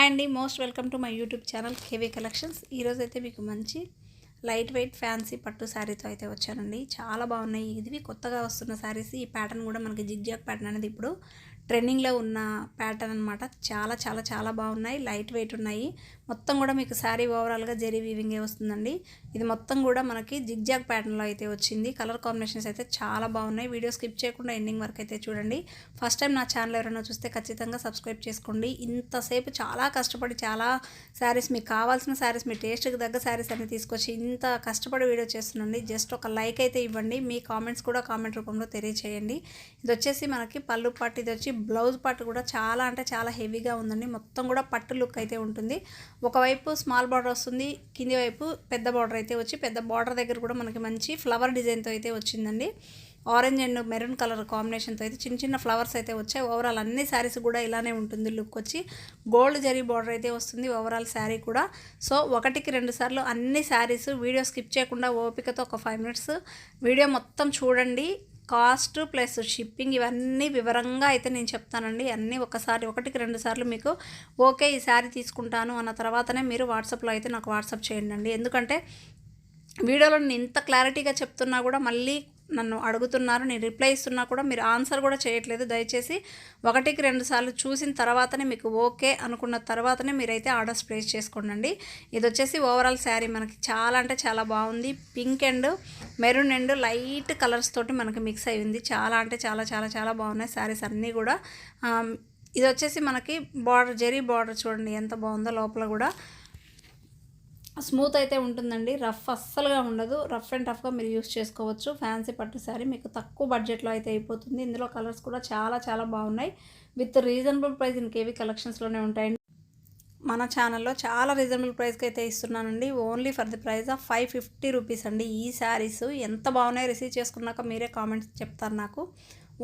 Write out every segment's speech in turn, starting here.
Hi అండి, most welcome to my YouTube channel KV collections. ఈరోజు అయితే మీకు మంచి లైట్ వెయిట్ ఫ్యాన్సీ పట్టు శారీతో అయితే వచ్చానండి. చాలా బాగున్నాయి. ఇవి కొత్తగా వస్తున్న శారీస్. ఈ ప్యాటర్న్ కూడా మనకి జిగ్జాగ్ ప్యాటర్న్ అనేది ఇప్పుడు ట్రెండింగ్లో ఉన్న ప్యాటర్న్ అనమాట. చాలా చాలా చాలా బాగున్నాయి. లైట్ వెయిట్ ఉన్నాయి. మొత్తం కూడా మీకు శారీ ఓవరాల్గా జెరీ వీవింగే వస్తుందండి. ఇది మొత్తం కూడా మనకి జిగ్జాగ్ ప్యాటర్న్లో అయితే వచ్చింది. కలర్ కాంబినేషన్స్ అయితే చాలా బాగున్నాయి. వీడియో స్కిప్ చేయకుండా ఎండింగ్ వరకు అయితే చూడండి. ఫస్ట్ టైం నా ఛానల్ ఎవరైనా చూస్తే ఖచ్చితంగా సబ్స్క్రైబ్ చేసుకోండి. ఇంతసేపు చాలా కష్టపడి చాలా శారీస్, మీకు కావాల్సిన శారీస్, మీ టేస్ట్కి తగ్గ శారీస్ అన్ని తీసుకొచ్చి ఇంత కష్టపడి వీడియో చేస్తున్నాండి. జస్ట్ ఒక లైక్ అయితే ఇవ్వండి. మీ కామెంట్స్ కూడా కామెంట్ రూపంలో తెలియచేయండి. ఇది వచ్చేసి మనకి పళ్ళు పార్ట్, ఇది వచ్చి బ్లౌజ్ పార్ట్ కూడా చాలా అంటే చాలా హెవీగా ఉందండి. మొత్తం కూడా పట్టు లుక్ అయితే ఉంటుంది. ఒకవైపు స్మాల్ బార్డర్ వస్తుంది, కింది వైపు పెద్ద బార్డర్ అయితే వచ్చి, పెద్ద బార్డర్ దగ్గర కూడా మనకి మంచి ఫ్లవర్ డిజైన్తో అయితే వచ్చిందండి. ఆరెంజ్ అండ్ మెరూన్ కలర్ కాంబినేషన్తో అయితే చిన్న చిన్న ఫ్లవర్స్ అయితే వచ్చాయి. ఓవరాల్ అన్ని శారీస్ కూడా ఇలానే ఉంటుంది. లుక్ వచ్చి గోల్డ్ జరీ బార్డర్ అయితే వస్తుంది ఓవరాల్ శారీ కూడా. సో ఒకటికి 2 సార్లు అన్ని శారీస్ వీడియో స్కిప్ చేయకుండా ఓపికతో ఒక 5 మినిట్స్ వీడియో మొత్తం చూడండి. కాస్ట్ ప్లస్ షిప్పింగ్ ఇవన్నీ వివరంగా అయితే నేను చెప్తానండి. అన్నీ ఒకటికి 2 సార్లు మీకు ఓకే ఈ శారీ తీసుకుంటాను అన్న తర్వాతనే మీరు వాట్సాప్లో అయితే నాకు వాట్సాప్ చేయండి. ఎందుకంటే వీడియోలో నేను ఇంత క్లారిటీగా చెప్తున్నా కూడా మళ్ళీ నన్ను అడుగుతున్నారు, నేను రిప్లై ఇస్తున్నా కూడా మీరు ఆన్సర్ కూడా చేయట్లేదు. దయచేసి ఒకటికి 2 సార్లు చూసిన తర్వాతనే, మీకు ఓకే అనుకున్న తర్వాతనే మీరైతే ఆర్డర్స్ ప్లేస్ చేసుకోండి. ఇది వచ్చేసి ఓవరాల్ శారీ మనకి చాలా అంటే చాలా బాగుంది. Pink and maroon and light colours తోటి మనకి మిక్స్ అయ్యింది. చాలా అంటే చాలా చాలా చాలా బాగున్నాయి శారీస్ అన్నీ కూడా. ఇది వచ్చేసి మనకి బార్డర్, జరీ బార్డర్ చూడండి ఎంత బాగుందో. లోపల కూడా స్మూత్ అయితే ఉంటుందండి. రఫ్ అస్సలుగా ఉండదు. రఫ్ అండ్ టఫ్గా మీరు యూస్ చేసుకోవచ్చు. ఫ్యాన్సీ పట్టు శారీ మీకు తక్కువ బడ్జెట్లో అయితే అయిపోతుంది. ఇందులో కలర్స్ కూడా చాలా చాలా బాగున్నాయి. With reasonable price in KV కలెక్షన్స్లోనే ఉంటాయండి. మన ఛానల్లో చాలా రీజనబుల్ ప్రైస్కి అయితే ఇస్తున్నానండి. Only for the price of 550 rupees అండి. ఈ శారీస్ ఎంత బాగున్నాయి, రిసీవ్ చేసుకున్నాక మీరే కామెంట్స్ చెప్తారు నాకు.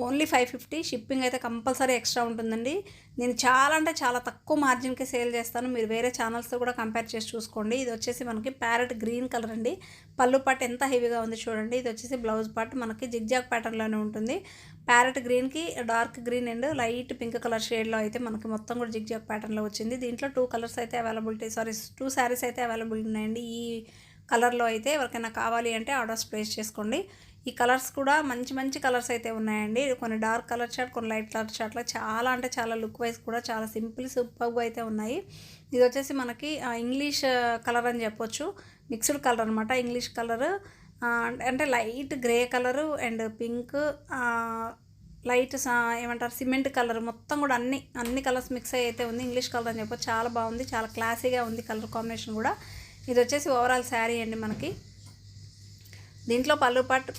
ఓన్లీ 550. షిప్పింగ్ అయితే కంపల్సరీ ఎక్స్ట్రా ఉంటుందండి. నేను చాలా అంటే చాలా తక్కువ మార్జిన్కి సేల్ చేస్తాను. మీరు వేరే ఛానల్స్తో కూడా కంపేర్ చేసి చూసుకోండి. ఇది వచ్చేసి మనకి ప్యారెట్ గ్రీన్ కలర్ అండి. పళ్ళు పార్ట్ ఎంత హెవీగా ఉంది చూడండి. ఇది వచ్చేసి బ్లౌజ్ పార్ట్ మనకి జిగ్జాగ్ ప్యాటర్న్లోనే ఉంటుంది. ప్యారెట్ గ్రీన్కి dark green and light pink colour షేడ్లో అయితే మనకి మొత్తం కూడా జిగ్జాగ్ ప్యాటర్న్లో వచ్చింది. దీంట్లో 2 కలర్స్ అయితే అవైలబిలిటీ, 2 శారీస్ అయితే అవైలబుల్ ఉన్నాయండి. ఈ కలర్లో అయితే ఎవరికైనా కావాలి అంటే ఆర్డర్స్ ప్లేస్ చేసుకోండి. ఈ కలర్స్ కూడా మంచి మంచి కలర్స్ అయితే ఉన్నాయండి. కొన్ని డార్క్ కలర్ చార్ట్, కొన్ని లైట్ కలర్ చార్ట్లో చాలా అంటే చాలా లుక్ వైజ్ కూడా చాలా సింపుల్ సూపర్గా అయితే ఉన్నాయి. ఇది వచ్చేసి మనకి ఇంగ్లీష్ కలర్ అని చెప్పొచ్చు. మిక్స్డ్ కలర్ అనమాట. ఇంగ్లీష్ కలర్ అంటే light grey colour and pink, light ఏమంటారు సిమెంట్ కలర్, మొత్తం కూడా అన్ని కలర్స్ మిక్స్ అయ్యి అయితే ఉంది. ఇంగ్లీష్ కలర్ అని చెప్పొచ్చు. చాలా బాగుంది, చాలా క్లాసీగా ఉంది కలర్ కాంబినేషన్ కూడా. ఇది వచ్చేసి ఓవరాల్ శారీ అండి. మనకి దీంట్లో పళ్ళు పాటు,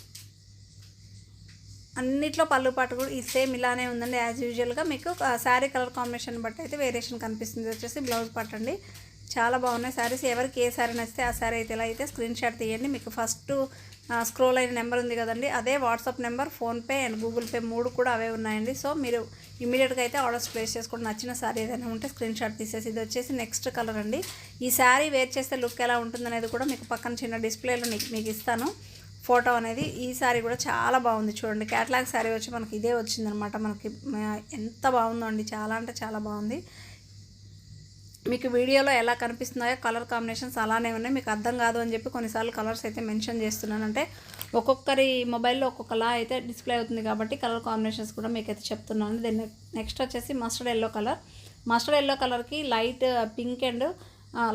అన్నిట్లో పళ్ళు పాటు కూడా ఈ సేమ్ ఇలానే ఉందండి. యాజ్ యూజువల్గా మీకు శారీ కలర్ కాంబినేషన్ బట్టి అయితే వేరియేషన్ కనిపిస్తుంది. వచ్చేసి బ్లౌజ్ పార్ట్ అండి. చాలా బాగున్నాయి శారీస్. ఎవరికి ఏ శారీ నచ్చితే ఆ శారీ అయితే ఇలా అయితే స్క్రీన్ షాట్ తీయండి. మీకు ఫస్ట్ స్క్రోల్ అయిన నెంబర్ ఉంది కదండి, అదే WhatsApp number, PhonePe and Google pay 3 కూడా అవే ఉన్నాయండి. సో మీరు ఇమీడియట్గా అయితే ఆర్డర్స్ ప్లేస్ చేసుకుంటే నచ్చిన శారీ ఏదైనా ఉంటే స్క్రీన్ షాట్ తీసేసి. ఇది వచ్చేసి నెక్స్ట్ కలర్ అండి. ఈ శారీ వేర్ చేస్తే లుక్ ఎలా ఉంటుందనేది కూడా మీకు పక్కన చిన్న డిస్ప్లేలో మీకు ఇస్తాను ఫోటో అనేది. ఈ శారీ కూడా చాలా బాగుంది చూడండి. క్యాటలాగ్ శారీ వచ్చి మనకి ఇదే వచ్చిందనమాట. మనకి ఎంత బాగుందో అండి, చాలా అంటే చాలా బాగుంది. మీకు వీడియోలో ఎలా కనిపిస్తున్నాయో కలర్ కాంబినేషన్స్ అలానే ఉన్నాయి. మీకు అర్థం కాదు అని చెప్పి కొన్నిసార్లు కలర్స్ అయితే మెన్షన్ చేస్తున్నాను. అంటే ఒక్కొక్కరి మొబైల్లో ఒక్కొక్కలా అయితే డిస్ప్లే అవుతుంది కాబట్టి కలర్ కాంబినేషన్స్ కూడా మీకు అయితే చెప్తున్నాను. దెన్ నెక్స్ట్ వచ్చేసి mustard yellow colour. Mustard yellow కలర్కి light pink and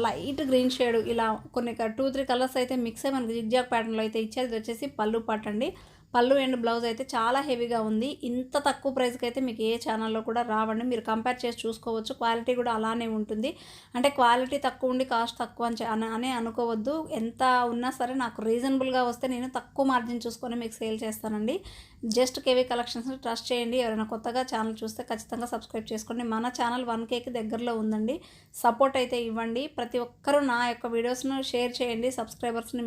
light green shade, ఇలా కొన్ని 2-3 కలర్స్ అయితే మిక్స్ అయ్యి మనకి జిగ్జాగ్ ప్యాటర్న్లో అయితే ఇచ్చేది. ఇది వచ్చేసి పళ్ళు పార్ట్ అండి. పళ్ళు అండ్ బ్లౌజ్ అయితే చాలా హెవీగా ఉంది. ఇంత తక్కువ ప్రైస్కి అయితే మీకు ఏ ఛానల్లో కూడా రావండి. మీరు కంపేర్ చేసి చూసుకోవచ్చు. క్వాలిటీ కూడా అలానే ఉంటుంది. అంటే క్వాలిటీ తక్కువ ఉండి కాస్ట్ తక్కువ అని అనుకోవద్దు. ఎంత ఉన్నా సరే నాకు రీజనబుల్గా వస్తే నేను తక్కువ మార్జిన్ చూసుకొని మీకు సేల్ చేస్తానండి. జస్ట్ కేవీ కలెక్షన్స్ ట్రస్ట్ చేయండి. ఎవరైనా కొత్తగా ఛానల్ చూస్తే ఖచ్చితంగా సబ్స్క్రైబ్ చేసుకోండి. మన ఛానల్ 1Kకి దగ్గరలో ఉందండి. సపోర్ట్ అయితే ఇవ్వండి. ప్రతి ఒక్కరూ నా యొక్క వీడియోస్ను షేర్ చేయండి. సబ్స్క్రైబర్స్ని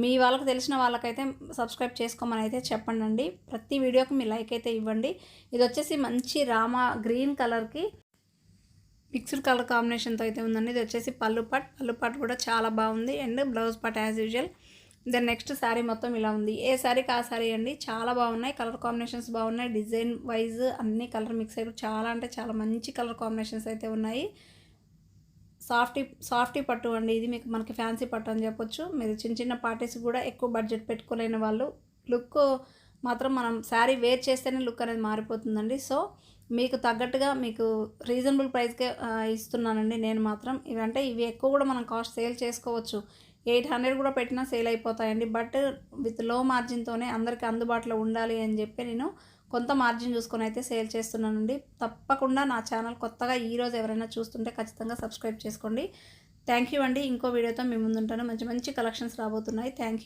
మీ వాళ్ళకి తెలిసిన వాళ్ళకైతే సబ్స్క్రైబ్ చేసుకోమని అయితే చెప్పండి. ప్రతి వీడియోకి మీ లైక్ అయితే ఇవ్వండి. ఇది వచ్చేసి మంచి రామా గ్రీన్ కలర్కి మిక్స్డ్ కలర్ కాంబినేషన్తో అయితే ఉందండి. ఇది వచ్చేసి పళ్ళు పాట్ కూడా చాలా బాగుంది. And blouse part as usual. Then next sari మొత్తం ఇలా ఉంది. ఏ శారీకి ఆ శారీ అండి. చాలా బాగున్నాయి. కలర్ కాంబినేషన్స్ బాగున్నాయి. డిజైన్ వైజ్ అన్ని కలర్ మిక్స్ అయ్యి చాలా అంటే చాలా మంచి కలర్ కాంబినేషన్స్ అయితే ఉన్నాయి. సాఫ్టీ పట్టు అండి. ఇది మనకి ఫ్యాన్సీ పట్టు అని చెప్పొచ్చు. మీరు చిన్న చిన్న పార్టీస్ కూడా ఎక్కువ బడ్జెట్ పెట్టుకోలేని వాళ్ళు లుక్ మాత్రం మనం శారీ వేర్ చేస్తేనే లుక్ అనేది మారిపోతుందండి. సో మీకు తగ్గట్టుగా మీకు రీజనబుల్ ప్రైస్కే ఇస్తున్నానండి నేను మాత్రం. ఇవి ఎక్కువ కూడా మనం కాస్ట్ సేల్ చేసుకోవచ్చు. 800 కూడా పెట్టినా సేల్ అయిపోతాయండి. బట్ విత్ లో మార్జిన్తోనే అందరికీ అందుబాటులో ఉండాలి అని చెప్పి నేను కొంత మార్జిన్ చూసుకొని అయితే సేల్ చేస్తున్నానండి. తప్పకుండా నా ఛానల్ కొత్తగా ఈరోజు ఎవరైనా చూస్తుంటే ఖచ్చితంగా సబ్స్క్రైబ్ చేసుకోండి. థ్యాంక్ యూ అండి. ఇంకో వీడియోతో మీ ముందుంటాను. మంచి మంచి కలెక్షన్స్ రాబోతున్నాయి. Thank you.